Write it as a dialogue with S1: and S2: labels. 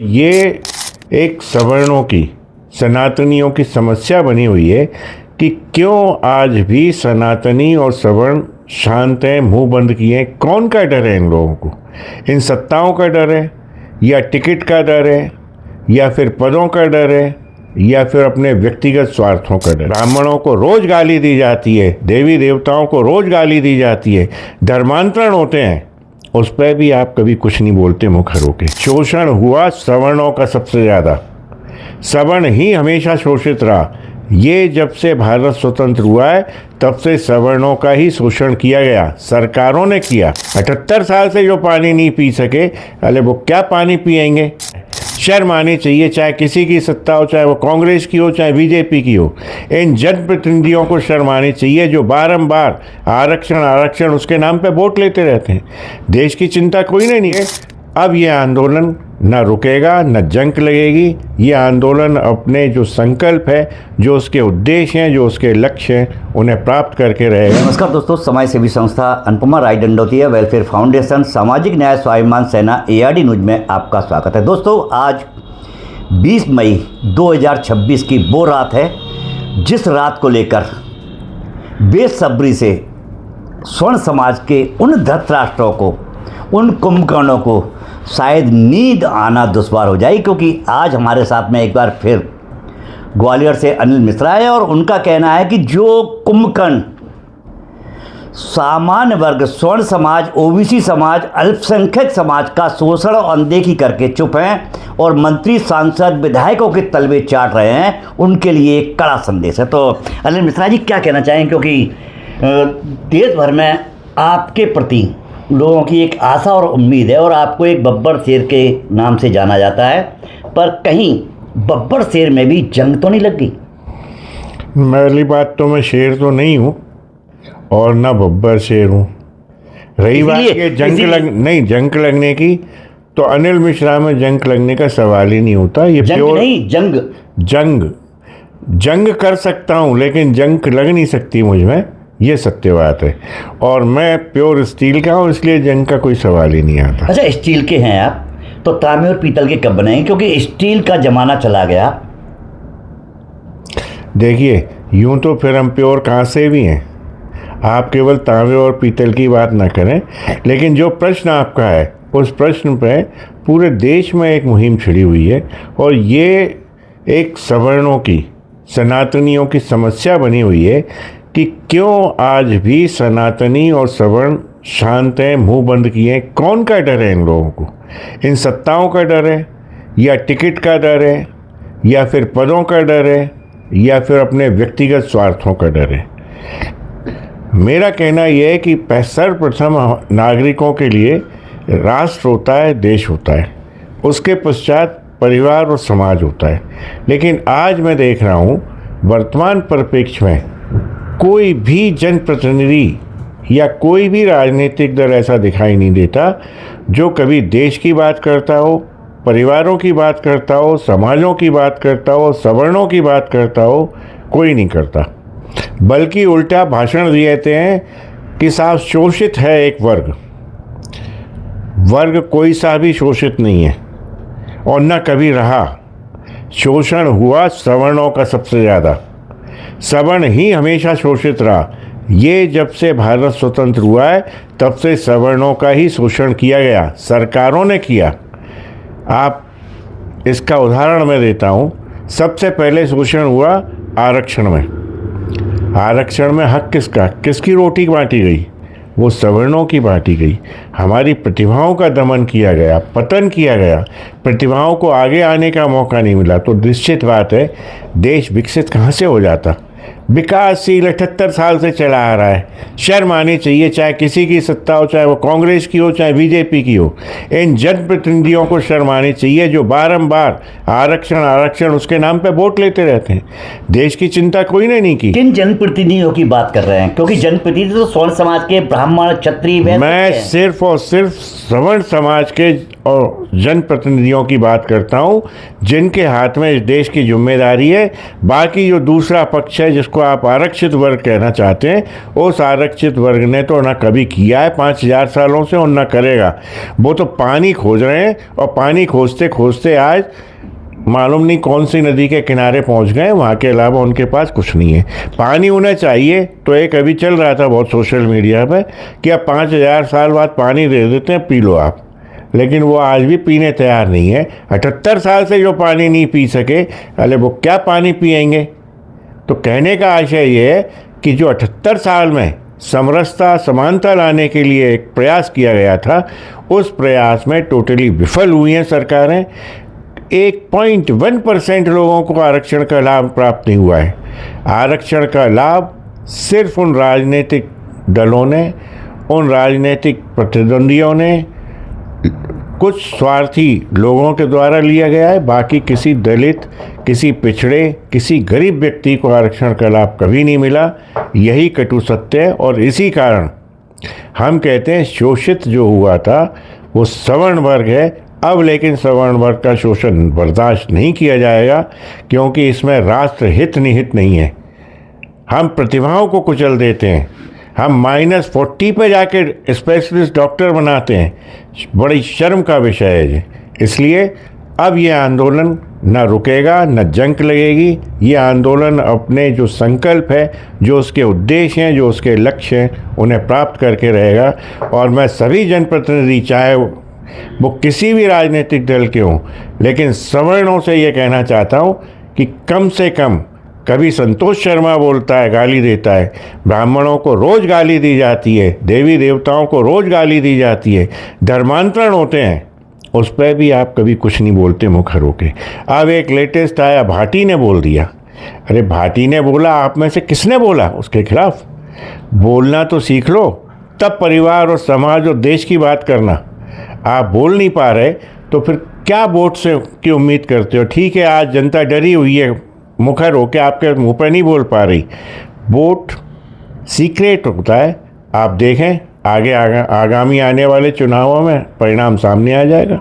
S1: ये एक सवर्णों की, सनातनियों की समस्या बनी हुई है कि क्यों आज भी सनातनी और सवर्ण शांत हैं, मुंह बंद किए हैं। कौन का डर है इन लोगों को? इन सत्ताओं का डर है, या टिकट का डर है, या फिर पदों का डर है, या फिर अपने व्यक्तिगत स्वार्थों का डर? ब्राह्मणों को रोज गाली दी जाती है, देवी देवताओं को रोज गाली दी जाती है, धर्मांतरण होते हैं, उस पर भी आप कभी कुछ नहीं बोलते मुखर होके। शोषण हुआ सवर्णों का सबसे ज़्यादा, सवर्ण ही हमेशा शोषित रहा। ये जब से भारत स्वतंत्र हुआ है तब से सवर्णों का ही शोषण किया गया, सरकारों ने किया। 78 साल से जो पानी नहीं पी सके, अरे वो क्या पानी पिएंगे? शर्म आनी चाहिए, चाहे किसी की सत्ता हो, चाहे वो कांग्रेस की हो, चाहे बीजेपी की हो। इन जनप्रतिनिधियों को शर्म आनी चाहिए जो बारंबार आरक्षण आरक्षण उसके नाम पे वोट लेते रहते हैं। देश की चिंता कोई नहीं है। अब ये आंदोलन न रुकेगा, न जंग लगेगी। ये आंदोलन अपने जो संकल्प है, जो उसके उद्देश्य हैं, जो उसके लक्ष्य हैं, उन्हें प्राप्त करके रहेगा।
S2: नमस्कार दोस्तों, समाज सेवी संस्था अनुपमा राय दंडोतिया वेलफेयर फाउंडेशन सामाजिक न्याय स्वाभिमान सेना ARD न्यूज में आपका स्वागत है। दोस्तों, आज 20 मई 2026 की वो रात है जिस रात को लेकर बेसब्री से स्वर्ण समाज के उन धृतराष्ट्रों को, उन कुंभकर्णों को शायद नींद आना दुश्वार हो जाए, क्योंकि आज हमारे साथ में एक बार फिर ग्वालियर से अनिल मिश्रा है और उनका कहना है कि जो कुंभकर्ण सामान्य वर्ग, स्वर्ण समाज, OBC समाज, अल्पसंख्यक समाज का शोषण और अनदेखी करके चुप हैं और मंत्री, सांसद, विधायकों के तलवे चाट रहे हैं, उनके लिए एक कड़ा संदेश है। तो अनिल मिश्रा जी क्या कहना चाहें, क्योंकि देश भर में आपके प्रति लोगों की एक आशा और उम्मीद है और आपको एक बब्बर शेर के नाम से जाना जाता है, पर कहीं बब्बर शेर में भी जंग तो नहीं लग गई?
S1: पहली बात तो मैं शेर तो नहीं हूँ और ना बब्बर शेर हूँ। रही बात ये जंग लगने की, तो अनिल मिश्रा में जंग लगने का सवाल ही नहीं होता। ये
S2: जंग नहीं,
S1: जंग कर सकता हूँ लेकिन जंग लग नहीं सकती मुझ में, ये सत्य बात है। और मैं प्योर स्टील का हूँ, इसलिए जंग का कोई सवाल ही नहीं आता।
S2: अच्छा, स्टील के हैं आप, तो तांबे और पीतल के कब बने? क्योंकि स्टील का जमाना चला गया।
S1: देखिए, यूं तो फिर हम प्योर कांसे भी हैं। आप केवल तांबे और पीतल की बात ना करें, लेकिन जो प्रश्न आपका है उस प्रश्न पे पूरे देश में एक मुहिम छिड़ी हुई है और ये एक सवर्णों की, सनातनियों की समस्या बनी हुई है कि क्यों आज भी सनातनी और सवर्ण शांत हैं, मुंह बंद किए हैं। कौन का डर है इन लोगों को? इन सत्ताओं का डर है, या टिकट का डर है, या फिर पदों का डर है, या फिर अपने व्यक्तिगत स्वार्थों का डर है? मेरा कहना यह है कि सर्वप्रथम नागरिकों के लिए राष्ट्र होता है, देश होता है, उसके पश्चात परिवार और समाज होता है। लेकिन आज मैं देख रहा हूँ वर्तमान परिप्रेक्ष्य में कोई भी जनप्रतिनिधि या कोई भी राजनीतिक दल ऐसा दिखाई नहीं देता जो कभी देश की बात करता हो, परिवारों की बात करता हो, समाजों की बात करता हो, सवर्णों की बात करता हो। कोई नहीं करता, बल्कि उल्टा भाषण दिए जाते हैं कि साहब शोषित है एक वर्ग कोई सा भी शोषित नहीं है और न कभी रहा। शोषण हुआ सवर्णों का सबसे ज़्यादा, सवर्ण ही हमेशा शोषित रहा। ये जब से भारत स्वतंत्र हुआ है तब से सवर्णों का ही शोषण किया गया, सरकारों ने किया। आप इसका उदाहरण मैं देता हूँ। सबसे पहले शोषण हुआ आरक्षण में। आरक्षण में हक किसका, किसकी रोटी बांटी गई? वो सवर्णों की बांटी गई। हमारी प्रतिभाओं का दमन किया गया, पतन किया गया, प्रतिभाओं को आगे आने का मौका नहीं मिला। तो निश्चित बात है देश विकसित कहाँ से हो जाता? विकासशील 78 साल से चला आ रहा है। शर्म आनी चाहिए, चाहे किसी की सत्ता हो, चाहे वो कांग्रेस की हो, चाहे बीजेपी की हो। इन जनप्रतिनिधियों को शर्म आनी चाहिए जो बारंबार आरक्षण आरक्षण उसके नाम पे वोट लेते रहते हैं। देश की चिंता कोई ने नहीं की।
S2: किन जनप्रतिनिधियों की बात कर रहे हैं? क्योंकि जनप्रतिनिधि तो स्वर्ण समाज के, ब्राह्मण, क्षत्रिय,
S1: मैं सिर्फ और सिर्फ सवर्ण समाज के और जनप्रतिनिधियों की बात करता हूँ जिनके हाथ में इस देश की जिम्मेदारी है। बाकी जो दूसरा पक्ष है जिसको जिनको आप आरक्षित वर्ग कहना चाहते हैं, उस आरक्षित वर्ग ने तो ना कभी किया है 5000 सालों से और ना करेगा। वो तो पानी खोज रहे हैं और पानी खोजते खोजते आज मालूम नहीं कौन सी नदी के किनारे पहुंच गए, वहाँ के अलावा उनके पास कुछ नहीं है। पानी उन्हें चाहिए तो एक अभी चल रहा था बहुत सोशल मीडिया पे कि अब 5000 साल बाद पानी दे देते हैं, पी लो आप, लेकिन वो आज भी पीने तैयार नहीं है। 78 साल से जो पानी नहीं पी सके, अरे वो क्या पानी पिएंगे। तो कहने का आशय ये है कि जो 78 साल में समरसता समानता लाने के लिए एक प्रयास किया गया था, उस प्रयास में टोटली विफल हुई हैं सरकारें। 1.1% लोगों को आरक्षण का लाभ प्राप्त नहीं हुआ है। आरक्षण का लाभ सिर्फ उन राजनीतिक दलों ने, उन राजनीतिक प्रतिद्वंदियों ने, कुछ स्वार्थी लोगों के द्वारा लिया गया है। बाकी किसी दलित, किसी पिछड़े, किसी गरीब व्यक्ति को आरक्षण का लाभ कभी नहीं मिला। यही कटु सत्य है और इसी कारण हम कहते हैं शोषित जो हुआ था वो सवर्ण वर्ग है। अब लेकिन सवर्ण वर्ग का शोषण बर्दाश्त नहीं किया जाएगा, क्योंकि इसमें राष्ट्र हित निहित नहीं है। हम प्रतिभाओं को कुचल देते हैं, हम -40 पे जाके स्पेशलिस्ट डॉक्टर बनाते हैं। बड़ी शर्म का विषय है ये। इसलिए अब ये आंदोलन न रुकेगा, न जंग लगेगी। ये आंदोलन अपने जो संकल्प है, जो उसके उद्देश्य हैं, जो उसके लक्ष्य हैं, उन्हें प्राप्त करके रहेगा। और मैं सभी जनप्रतिनिधि, चाहे वो किसी भी राजनीतिक दल के हों, लेकिन सवर्णों से ये कहना चाहता हूँ कि कम से कम, कभी संतोष शर्मा बोलता है, गाली देता है, ब्राह्मणों को रोज़ गाली दी जाती है, देवी देवताओं को रोज़ गाली दी जाती है, धर्मांतरण होते हैं, उस पर भी आप कभी कुछ नहीं बोलते मुखर होके। अब एक लेटेस्ट आया, भाटी ने बोल दिया। अरे भाटी ने बोला, आप में से किसने बोला उसके खिलाफ? बोलना तो सीख लो, तब परिवार और समाज और देश की बात करना। आप बोल नहीं पा रहे तो फिर क्या वोट से की उम्मीद करते हो? ठीक है, आज जनता डरी हुई है, मुखर होकर आपके मुंह पर नहीं बोल पा रही। वोट सीक्रेट होता है। आप देखें आगे आगामी आने वाले चुनावों में परिणाम सामने आ जाएगा।